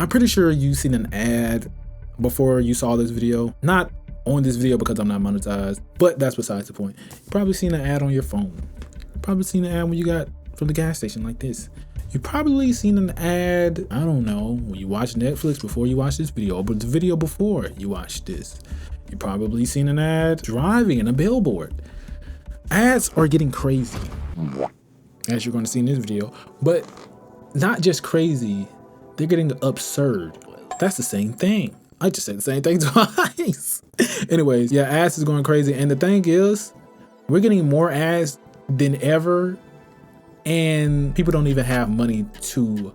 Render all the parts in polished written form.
I'm pretty sure you've seen an ad before you saw this video. Not on this video because I'm not monetized, but that's besides the point. You've probably seen an ad on your phone. You've probably seen an ad when you got from the gas station like this. You've probably seen an ad, I don't know, when you watch Netflix before you watch this video, but the video before you watch this. You've probably seen an ad driving in a billboard. Ads are getting crazy, as you're going to see in this video, but not just crazy, they're getting absurd. That's the same thing. I just said the same thing twice. Anyways, yeah, ads is going crazy. And the thing is, we're getting more ads than ever. And people don't even have money to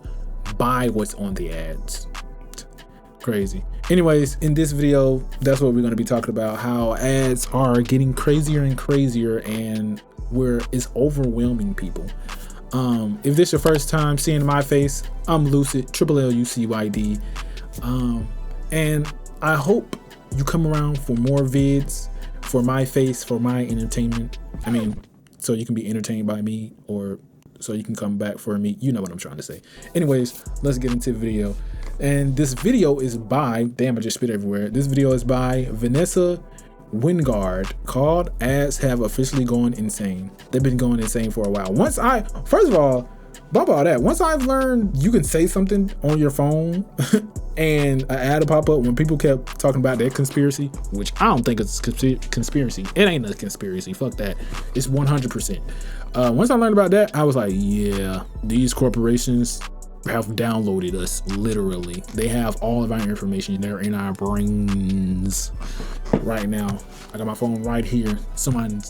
buy what's on the ads. Crazy. Anyways, in this video, that's what we're going to be talking about, how ads are getting crazier and crazier and where it's overwhelming people. If this is your first time seeing my face, I'm Lucid, LLUCYD. And I hope you come around for more vids, for my face, for my entertainment. I mean, so you can be entertained by me, or so you can come back for me. You know what I'm trying to say. Anyways, let's get into the video. And this video is by, damn, I just spit everywhere. This video is by Vanessa Wingard, called Ads Have Officially Gone Insane. They've been going insane for a while. First of all, bump all that. Once I've learned you can say something on your phone and an ad will pop up when people kept talking about that conspiracy, which I don't think it's a conspiracy. It ain't a conspiracy. Fuck that. It's 100%. Once I learned about that, I was like, yeah, these corporations have downloaded us, literally. They have all of our information. They're in our brains right now. I got my phone right here.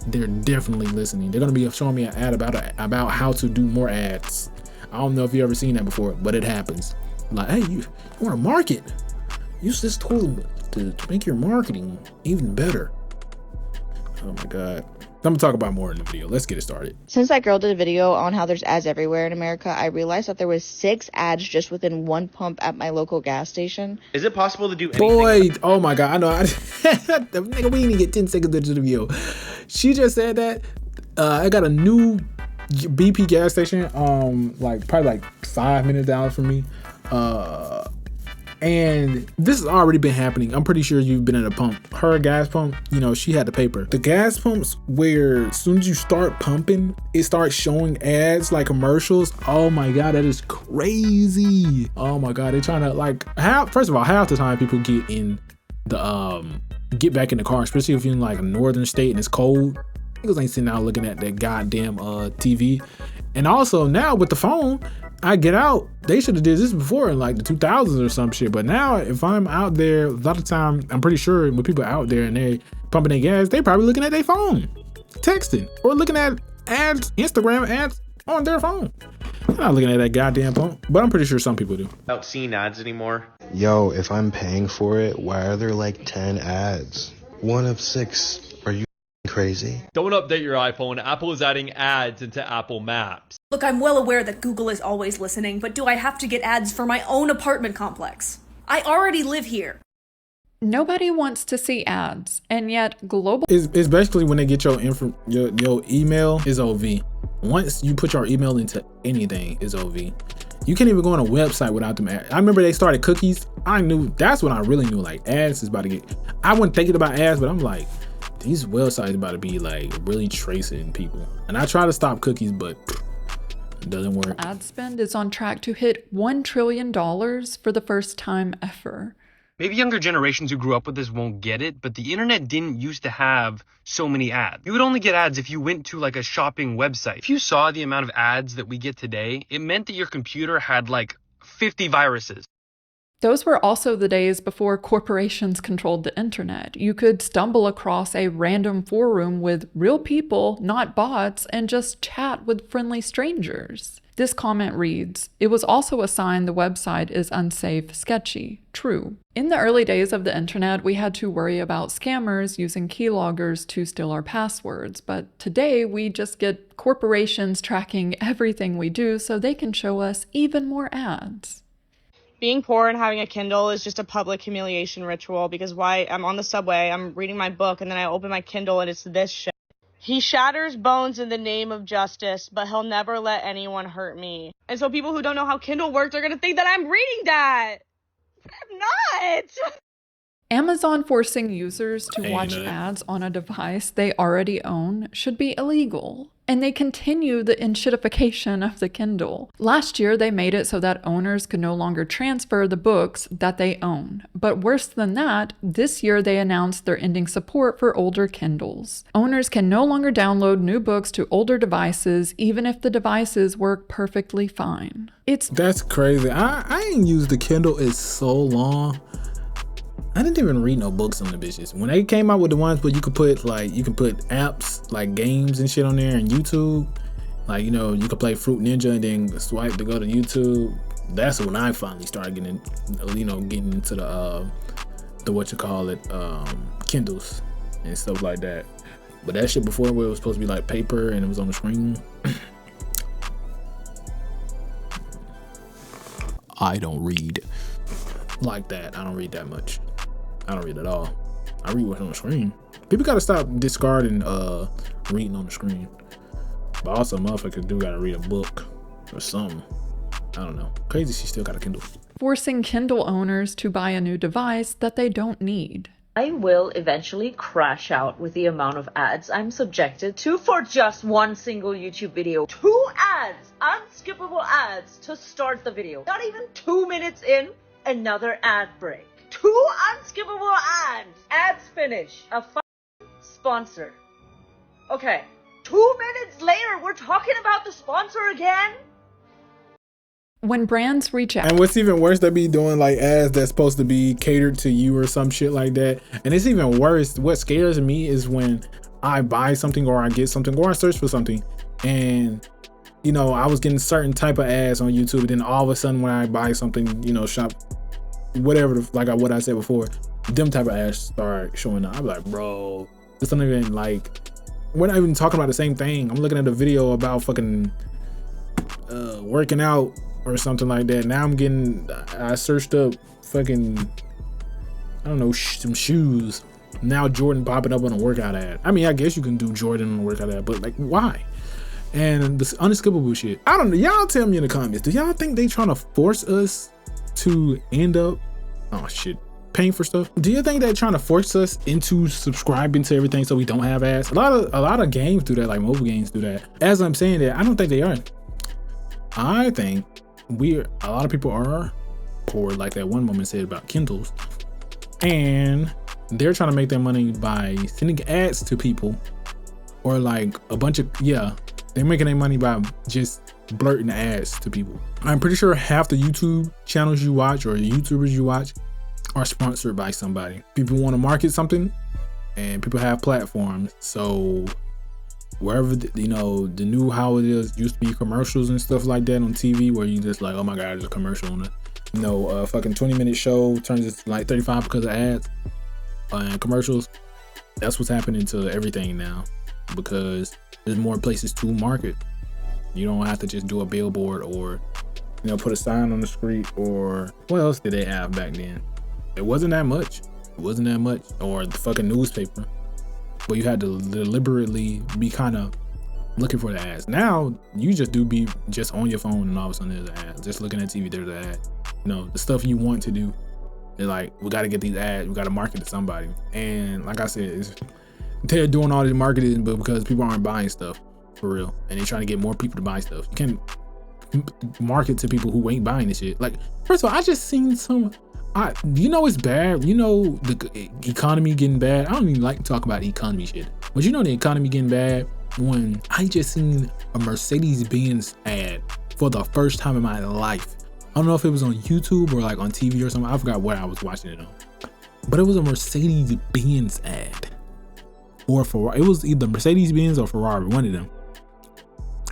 They're definitely listening. They're gonna be showing me an ad about how to do more ads. I don't know if you've ever seen that before, but it happens. Like, hey, you want to market? Use this tool to make your marketing even better. Oh my God. I'm gonna talk about more in the video. Let's get it started. Since that girl did a video on how there's ads everywhere in America, I realized that there was 6 ads just within one pump at my local gas station. Is it possible to do anything? Boy, oh my God, I know. Nigga, we didn't get 10 seconds into the video. She just said that. I got a new BP gas station, probably 5 minutes down from me. And this has already been happening. I'm pretty sure you've been at a pump. Her gas pump, she had the paper. The gas pumps where as soon as you start pumping, it starts showing ads like commercials. Oh my God, that is crazy. Oh my God, they're trying to first of all, half the time people get back in the car, especially if you're in like a northern state and it's cold. Niggas ain't sitting out looking at that goddamn TV. And also now with the phone, I get out. They should have did this before in like the 2000s or some shit. But now if I'm out there, a lot of time, I'm pretty sure when people are out there and they pumping their gas, they probably looking at their phone, texting, or looking at ads, Instagram ads on their phone. They're not looking at that goddamn pump, but I'm pretty sure some people do. Without seeing ads anymore. Yo, if I'm paying for it, why are there like 10 ads? 1 of 6. Are you crazy? Don't update your iPhone. Apple is adding ads into Apple Maps. Look, I'm well aware that Google is always listening, but do I have to get ads for my own apartment complex? I already live here. Nobody wants to see ads, and yet global... It's basically when they get your email is OV. Once you put your email into anything, is OV. You can't even go on a website without them ads. I remember they started cookies. That's when I really knew like ads is about to get... I wasn't thinking about ads, but I'm like, these websites about to be like really tracing people. And I try to stop cookies, but it doesn't work. Ad spend is on track to hit $1 trillion for the first time ever. Maybe younger generations who grew up with this won't get it, but the internet didn't used to have so many ads. You would only get ads if you went to like a shopping website. If you saw the amount of ads that we get today, it meant that your computer had like 50 viruses. Those were also the days before corporations controlled the internet. You could stumble across a random forum with real people, not bots, and just chat with friendly strangers. This comment reads, "It was also a sign the website is unsafe, sketchy. True." In the early days of the internet, we had to worry about scammers using keyloggers to steal our passwords, but today we just get corporations tracking everything we do so they can show us even more ads. Being poor and having a Kindle is just a public humiliation ritual because I'm on the subway, I'm reading my book, and then I open my Kindle and it's this shit. He shatters bones in the name of justice, but he'll never let anyone hurt me. And so people who don't know how Kindle works are going to think that I'm reading that. I'm not. Amazon forcing users to Hey, watch you know that. ads on a device they already own should be illegal. And they continue the enshittification of the Kindle. Last year, they made it so that owners could no longer transfer the books that they own. But worse than that, this year they announced they're ending support for older Kindles. Owners can no longer download new books to older devices, even if the devices work perfectly fine. That's crazy. I ain't used the Kindle in so long. I didn't even read no books on the bitches. When they came out with the ones where you can put apps like games and shit on there and YouTube, like, you know, you could play Fruit Ninja and then swipe to go to YouTube. That's when I finally started getting into the what you call it, Kindles and stuff like that. But that shit before, where it was supposed to be like paper and it was on the screen. I don't read like that. I don't read that much. I don't read at all. I read what's on the screen. People gotta stop discarding reading on the screen. But also motherfuckers do gotta read a book or something. I don't know. Crazy she still got a Kindle. Forcing Kindle owners to buy a new device that they don't need. I will eventually crash out with the amount of ads I'm subjected to for just one single YouTube video. 2 ads, unskippable ads to start the video. Not even 2 minutes in, another ad break. 2 unskippable ads. Ads finish. A sponsor. Okay. 2 minutes later, we're talking about the sponsor again? When brands reach out. And what's even worse, they be doing like ads that's supposed to be catered to you or some shit like that. And it's even worse. What scares me is when I buy something or I get something or I search for something and, you know, I was getting certain type of ads on YouTube. And then all of a sudden when I buy something, you know, shop, whatever, like what I said before, them type of ads start showing up. I'm like, bro, this not even like, we're not even talking about the same thing. I'm looking at a video about fucking working out or something like that. Now I searched up fucking, I don't know, some shoes. Now Jordan popping up on a workout ad. I mean, I guess you can do Jordan on a workout ad, but like, why? And this unskippable shit. I don't know. Y'all tell me in the comments. Do y'all think they trying to force us to end up, paying for stuff? Do you think they're trying to force us into subscribing to everything so we don't have ads? A lot of games do that, like mobile games do that. As I'm saying that, I don't think they are. I think a lot of people are poor, like that one woman said about Kindles, and they're trying to make their money by sending ads to people, or like a bunch of, they're making their money by just blurting ads to people. I'm pretty sure half the YouTube channels you watch or the YouTubers you watch are sponsored by somebody. People want to market something and people have platforms. So wherever, the new how it is used to be commercials and stuff like that on TV where you just like, oh my God, there's a commercial on it. A fucking 20-minute show turns into like 35 because of ads and commercials. That's what's happening to everything now because there's more places to market. You don't have to just do a billboard or, put a sign on the street, or what else did they have back then? It wasn't that much. Or the fucking newspaper. But you had to deliberately be kind of looking for the ads. Now you just be just on your phone and all of a sudden there's an ad. Just looking at TV, there's an ad. The stuff you want to do. They're like, we got to get these ads. We got to market to somebody. And like I said, they're doing all this marketing, but because people aren't buying stuff for real, and they're trying to get more people to buy stuff. You can't market to people who ain't buying this shit. Like, first of all, I just seen it's bad. The economy getting bad. I don't even like to talk about economy shit, but the economy getting bad when I just seen a Mercedes-Benz ad for the first time in my life. I don't know if it was on YouTube or like on TV or something. I forgot where I was watching it on, but it was a Mercedes-Benz ad, or it was either Mercedes-Benz or Ferrari, one of them.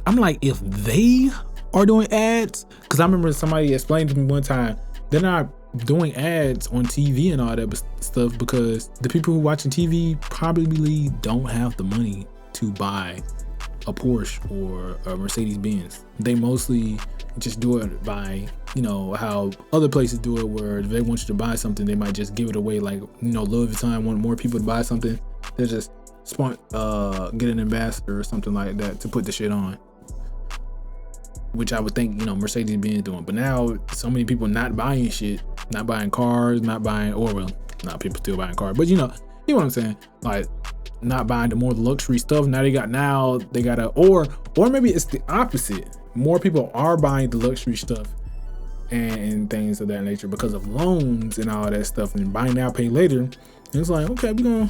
I'm like, if they are doing ads, because I remember somebody explained to me one time, they're not doing ads on TV and all that stuff because the people who watching TV probably don't have the money to buy a Porsche or a Mercedes-Benz. They mostly just do it by, how other places do it, where if they want you to buy something, they might just give it away. Like, Louis Vuitton want more people to buy something, they just get an ambassador or something like that to put the shit on, which I would think Mercedes-Benz doing. But now so many people not buying shit Not buying cars, not buying, or well, not people still buying cars, but you know what I'm saying? Like, not buying the more luxury stuff. Now they got a, or maybe it's the opposite. More people are buying the luxury stuff and things of that nature because of loans and all that stuff, and buy now, pay later. And it's like, okay, we're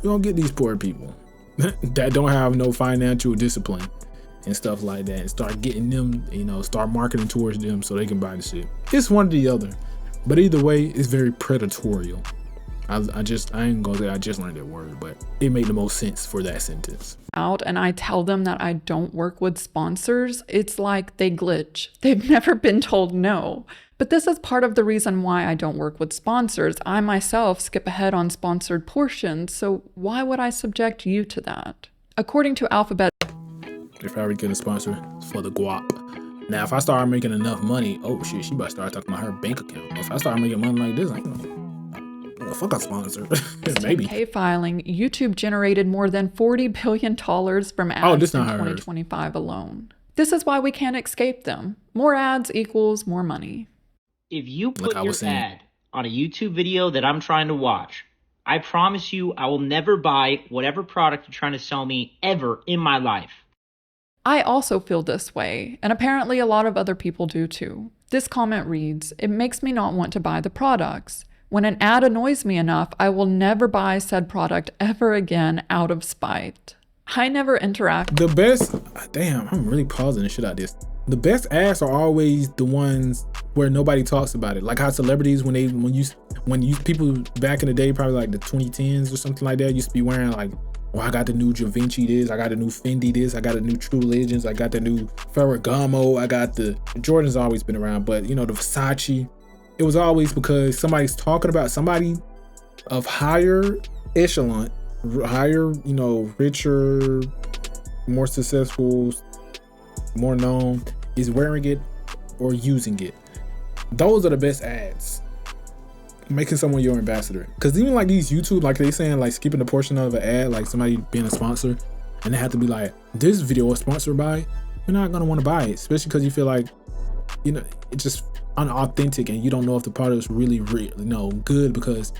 gonna get these poor people that don't have no financial discipline and stuff like that, and start getting them, you know, start marketing towards them so they can buy the shit. It's one or the other, but either way, it's very predatorial. I ain't gonna say I just learned that word, but it made the most sense for that sentence. Out and I tell them that I don't work with sponsors, it's like they glitch. They've never been told no. But this is part of the reason why I don't work with sponsors. I myself skip ahead on sponsored portions, so why would I subject you to that? According to Alphabet, if I ever get a sponsor, it's for the guap. Now, if I start making enough money, oh shit, she about to start talking about her bank account. If I start making money like this, I know. Fuck a sponsor. Maybe. 10K filing, YouTube generated more than $40 billion from ads in 2025 alone. This is why we can't escape them. More ads equals more money. If you put your ad on a YouTube video that I'm trying to watch, I promise you I will never buy whatever product you're trying to sell me ever in my life. I also feel this way, and apparently a lot of other people do too. This comment reads, "It makes me not want to buy the products. When an ad annoys me enough, I will never buy said product ever again out of spite." I never interact. The best, damn, I'm really pausing the shit out of this. The best ads are always the ones where nobody talks about it. Like how celebrities, when you people back in the day, probably like the 2010s or something like that, used to be wearing like, well, I got the new Da Vinci this, I got the new Fendi this, I got the new True Legends, I got the new Ferragamo, I got the Jordan's always been around, but you know, the Versace. It was always because somebody's talking about somebody of higher echelon, higher, you know, richer, more successful, more known, is wearing it or using it. Those are the best ads. Making someone your ambassador. Because even like these YouTube, like they saying like skipping a portion of an ad, like somebody being a sponsor, and they have to be like, this video is sponsored by, you're not gonna want to buy it, especially because you feel like, you know, it's just unauthentic and you don't know if the product is really good because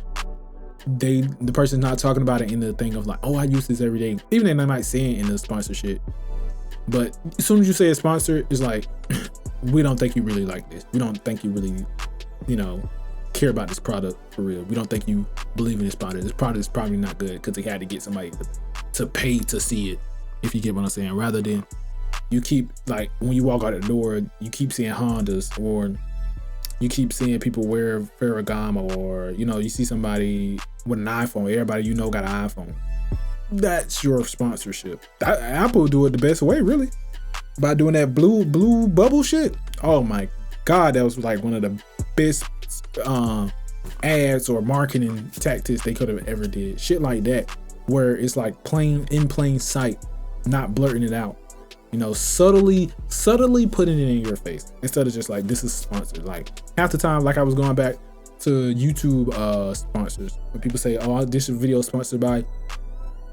the person's not talking about it in the thing of like, oh, I use this every day, even though they might say it in the sponsorship. But as soon as you say a sponsor, it's like, we don't think you really like this, we don't think you really, you know, care about this product for real, we don't think you believe in this product is probably not good, because they had to get somebody to pay to see it, if you get what I'm saying, rather than you keep, like, when you walk out the door, you keep seeing Hondas, or you keep seeing people wear Ferragamo, or, you know, you see somebody with an iPhone, everybody you know got an iPhone. That's your sponsorship. Apple do it the best way, really, by doing that blue bubble shit. Oh my God, that was like one of the best ads or marketing tactics they could have ever did. Shit like that, where it's like in plain sight, not blurting it out. You know, subtly putting it in your face instead of just like, this is sponsored. Like half the time, like I was going back to YouTube sponsors, when people say, oh, this video is sponsored by,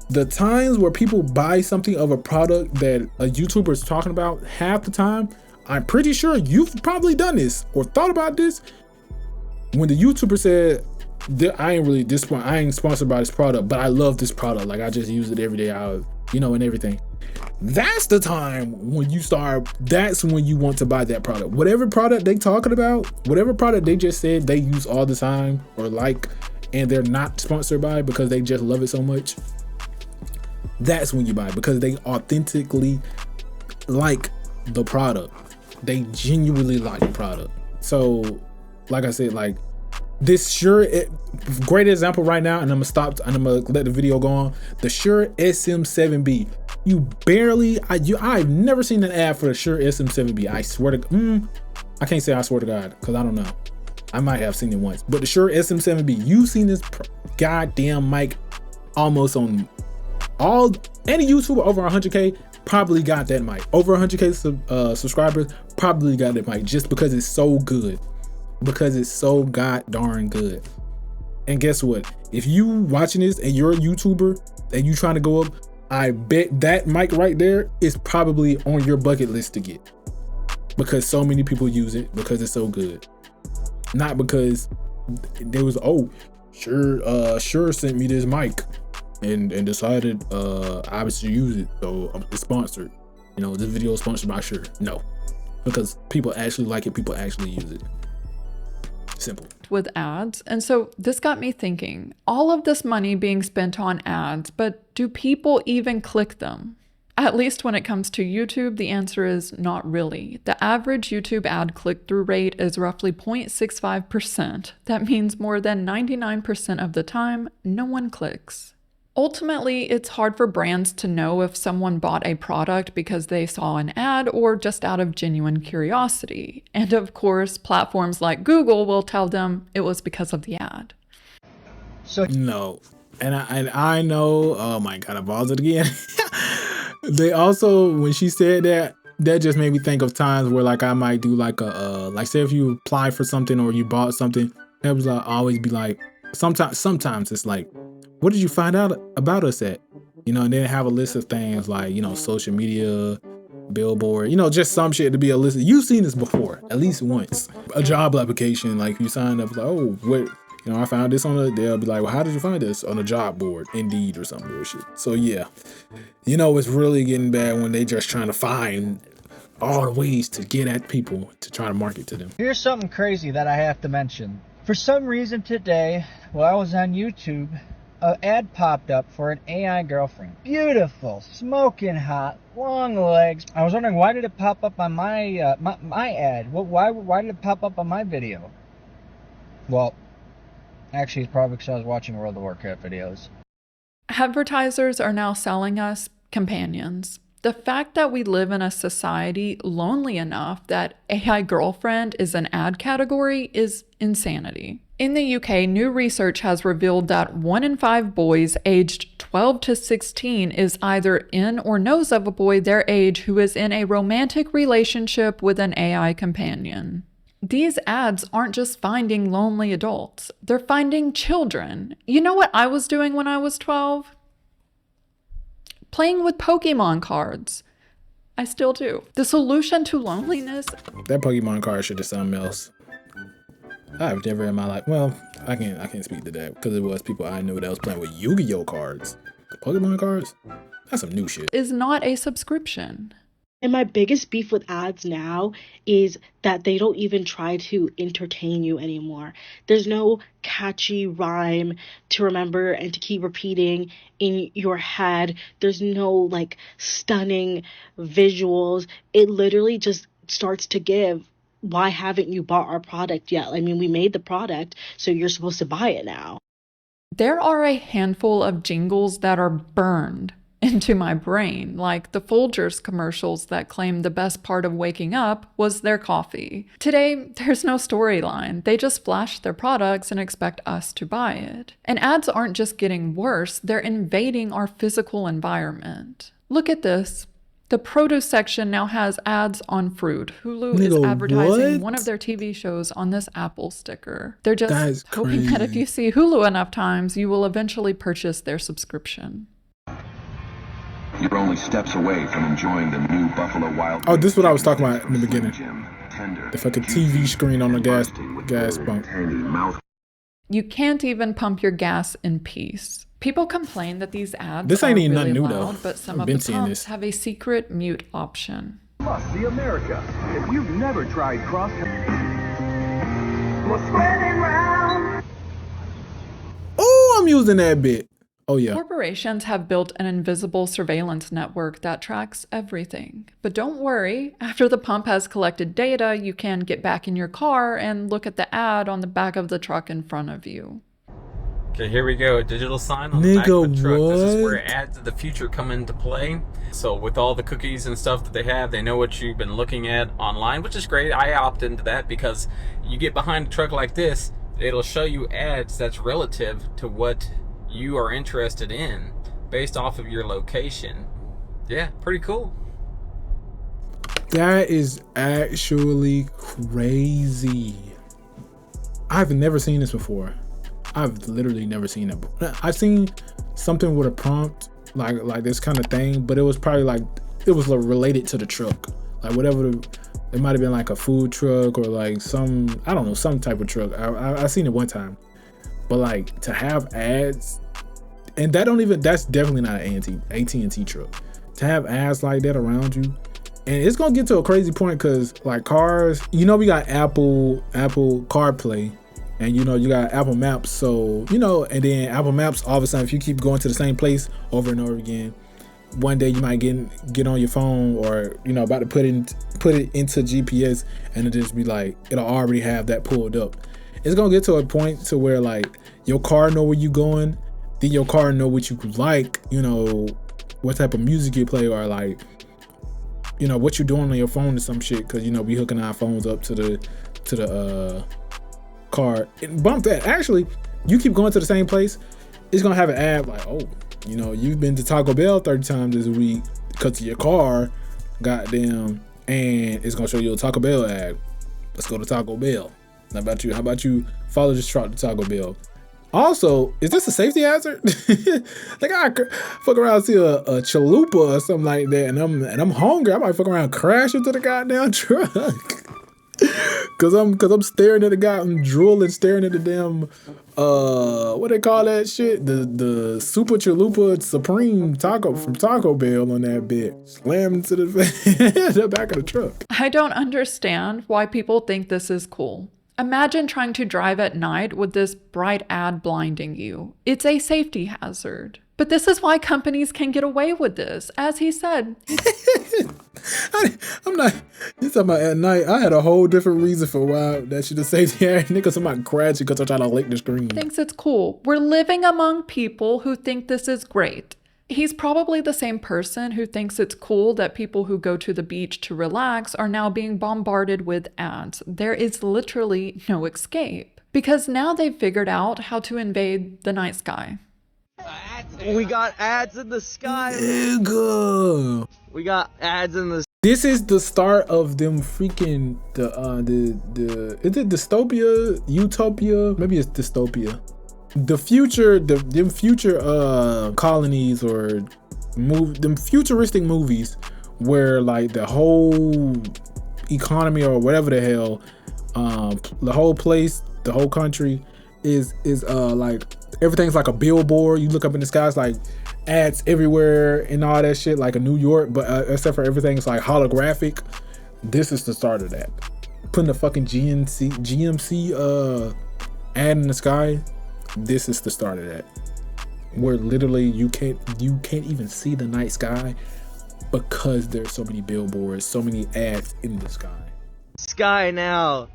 the times where people buy something of a product that a YouTuber is talking about, half the time, I'm pretty sure you've probably done this or thought about this. When the YouTuber said, I ain't sponsored by this product, but I love this product, like I just use it every day, you know, and everything. That's the time when that's when you want to buy that product. Whatever product they talking about, whatever product they just said they use all the time or like, and they're not sponsored by because they just love it so much, that's when you buy it, because they authentically like the product. They genuinely like the product. So like I said, like this great example right now, and I'm gonna stop and I'm gonna let the video go on. The Shure SM7B. I've never seen an ad for the Shure SM7B. I swear to I can't say I swear to God, because I don't know. I might have seen it once. But the Shure SM7B, you've seen this goddamn mic almost on any YouTuber over 100K probably got that mic. Over 100K subscribers probably got that mic, just because it's so good. Because it's so god darn good. And guess what? If you watching this and you're a YouTuber and you trying to go up, I bet that mic right there is probably on your bucket list to get, because so many people use it because it's so good. Not because there was, oh, Sure sent me this mic and decided I was to use it, so it's sponsored. You know, this video is sponsored by Sure. No, because people actually like it, people actually use it. Simple. With ads. And so this got me thinking, all of this money being spent on ads, but do people even click them? At least when it comes to YouTube, the answer is not really. The average YouTube ad click-through rate is roughly 0.65%. That means more than 99% of the time, no one clicks. Ultimately, it's hard for brands to know if someone bought a product because they saw an ad or just out of genuine curiosity. And of course, platforms like Google will tell them it was because of the ad. So no, and I know. Oh my God, I paused it again. They also, when she said that, that just made me think of times where like I might do like a like say if you apply for something or you bought something, that was like always be like sometimes it's like, what did you find out about us at? You know, and then have a list of things like, you know, social media, billboard, you know, just some shit to be a list. You've seen this before, at least once. A job application, like you sign up, like, oh, what, you know, I found this on they'll be like, well, how did you find this? On a job board, Indeed or some bullshit. So yeah, you know, it's really getting bad when they just trying to find all the ways to get at people to try to market to them. Here's something crazy that I have to mention. For some reason today, while I was on YouTube, an ad popped up for an AI girlfriend. Beautiful, smoking hot, long legs. I was wondering, why did it pop up on my my ad? Why did it pop up on my video? Well, actually, it's probably because I was watching World of Warcraft videos. Advertisers are now selling us companions. The fact that we live in a society lonely enough that AI girlfriend is an ad category is insanity. In the UK, new research has revealed that 1 in 5 boys aged 12 to 16 is either in or knows of a boy their age who is in a romantic relationship with an AI companion. These ads aren't just finding lonely adults, they're finding children. You know what I was doing when I was 12? Playing with Pokemon cards. I still do. The solution to loneliness. That Pokemon card should have something else. I've never in my life. Well, I can't speak to that because it was people I knew that was playing with Yu-Gi-Oh cards. The Pokemon cards? That's some new shit. Is not a subscription. And my biggest beef with ads now is that they don't even try to entertain you anymore. There's no catchy rhyme to remember and to keep repeating in your head. There's no like stunning visuals. It literally just starts to give, why haven't you bought our product yet? I mean, we made the product, so you're supposed to buy it now. There are a handful of jingles that are burned into my brain, like the Folgers commercials that claim the best part of waking up was their coffee. Today, there's no storyline. They just flash their products and expect us to buy it. And ads aren't just getting worse, they're invading our physical environment. Look at this. The produce section now has ads on fruit. Hulu is advertising one of their TV shows on this Apple sticker. They're just hoping that if you see Hulu enough times, you will eventually purchase their subscription. You're only steps away from enjoying the new Buffalo Wild. Oh, this is what I was talking about in the beginning. The fucking TV screen on the gas pump. You can't even pump your gas in peace. People complain that these ads this ain't are even really nothing new loud, though. but some of the pumps have a secret mute option. Must see America. If you've never tried cross. Oh, I'm using that bit. Oh yeah. Corporations have built an invisible surveillance network that tracks everything. But don't worry, after the pump has collected data, you can get back in your car and look at the ad on the back of the truck in front of you. Okay, here we go. A digital sign on the back of the truck. This is where ads of the future come into play. So with all the cookies and stuff that they have, they know what you've been looking at online, which is great. I opt into that because you get behind a truck like this, it'll show you ads that's relative to what you are interested in based off of your location. Yeah, pretty cool. That is actually crazy. I've never seen this before. I've literally never seen it before. I've seen something with a prompt like this kind of thing, but it was probably like it was related to the truck, like whatever It might have been like a food truck or like some, I don't know, some type of truck. I seen it one time. But like to have ads, and that's definitely not an AT&T truck. To have ads like that around you, and it's gonna get to a crazy point because like cars, we got Apple CarPlay, and you got Apple Maps. So and then Apple Maps, all of a sudden, if you keep going to the same place over and over again, one day you might get on your phone or about to put it into GPS, and it'll just be like it'll already have that pulled up. It's gonna get to a point to where like your car know where you going, then your car know what you like, what type of music you play, or like what you're doing on your phone or some shit, because we hooking our phones up to the car. And bump that, actually, you keep going to the same place, it's gonna have an ad like, oh, you've been to Taco Bell 30 times this week because of your car, goddamn, and it's gonna show you a Taco Bell ad. Let's go to Taco Bell. How about you follow this truck to Taco Bell? Also, is this a safety hazard? Like I fuck around and see a chalupa or something like that, and I'm hungry. I might fuck around and crash into the goddamn truck. Cause I'm staring at the guy, I'm drooling, staring at the damn what they call that shit? The Super Chalupa Supreme taco from Taco Bell on that bit. Slammed into the back of the truck. I don't understand why people think this is cool. Imagine trying to drive at night with this bright ad blinding you. It's a safety hazard. But this is why companies can get away with this, as he said. I'm not, you talking about at night. I had a whole different reason for why that shit is safety. Niggas, somebody crashing because I'm trying to lick the screen. Thinks it's cool. We're living among people who think this is great. He's probably the same person who thinks it's cool that people who go to the beach to relax are now being bombarded with ads. There is literally no escape. Because now they've figured out how to invade the night sky. We got ads in the sky. Nigga. We got ads in the. This is the start of them freaking is it dystopia, utopia? Maybe it's dystopia. The future, them future colonies or them futuristic movies where like the whole economy or whatever the hell, the whole place, the whole country is like everything's like a billboard. You look up in the sky, it's like ads everywhere and all that shit, like a New York, but except for everything's like holographic. This is the start of that. Putting the fucking GMC ad in the sky. This is the start of that. Where literally you can't even see the night sky because there's so many billboards, so many ads in the sky. Sky now.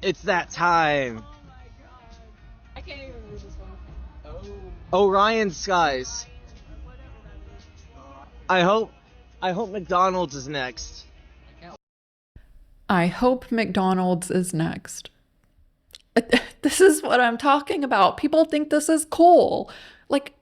It's that time. I can't even read this one. Orion skies. I hope McDonald's is next. I hope McDonald's is next. This is what I'm talking about. People think this is cool. Like,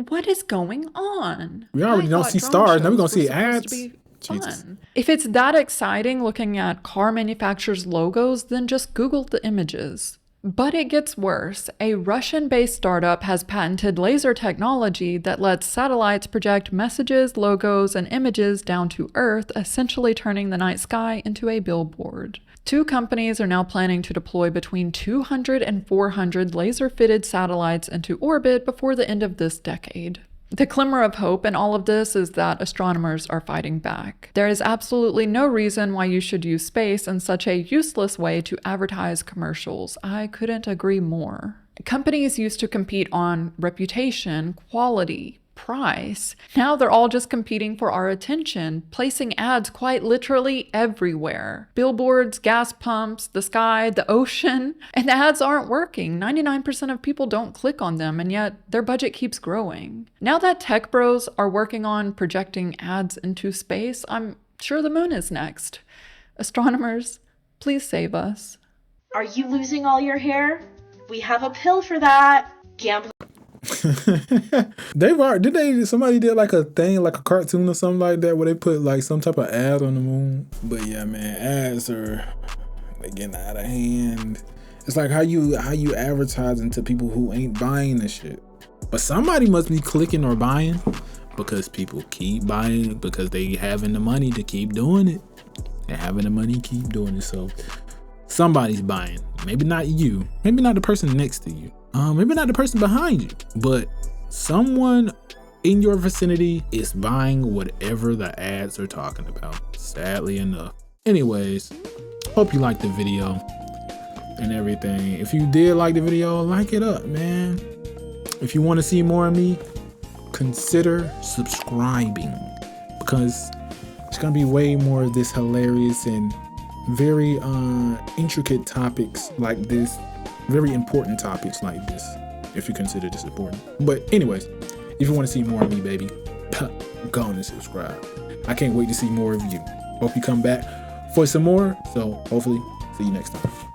what is going on? We already don't see stars. Now we're going to see ads. Fun. If it's that exciting looking at car manufacturers' logos, then just Google the images. But it gets worse. A Russian-based startup has patented laser technology that lets satellites project messages, logos, and images down to Earth, essentially turning the night sky into a billboard. 2 companies are now planning to deploy between 200 and 400 laser-fitted satellites into orbit before the end of this decade. The glimmer of hope in all of this is that astronomers are fighting back. There is absolutely no reason why you should use space in such a useless way to advertise commercials. I couldn't agree more. Companies used to compete on reputation, quality, price. Now they're all just competing for our attention, placing ads quite literally everywhere. Billboards, gas pumps, the sky, the ocean. And the ads aren't working. 99% of people don't click on them, and yet their budget keeps growing. Now that tech bros are working on projecting ads into space, I'm sure the moon is next. Astronomers, please save us. Are you losing all your hair? We have a pill for that. Gambling. Somebody did like a thing, like a cartoon or something like that, where they put like some type of ad on the moon. But yeah, man, ads are getting out of hand. It's like how you advertising to people who ain't buying the shit. But somebody must be clicking or buying because people keep buying it because they having the money to keep doing it. They're having the money, keep doing it. So somebody's buying. Maybe not you. Maybe not the person next to you. Maybe not the person behind you. But someone in your vicinity is buying whatever the ads are talking about. Sadly enough. Anyways, hope you liked the video and everything. If you did like the video, like it up, man. If you want to see more of me, consider subscribing, because it's gonna be way more of this hilarious and very intricate topics like this, very important topics like this, if you consider this important. But anyways, if you want to see more of me, baby, go on and subscribe. I can't wait to see more of you. Hope you come back for some more. So hopefully see you next time.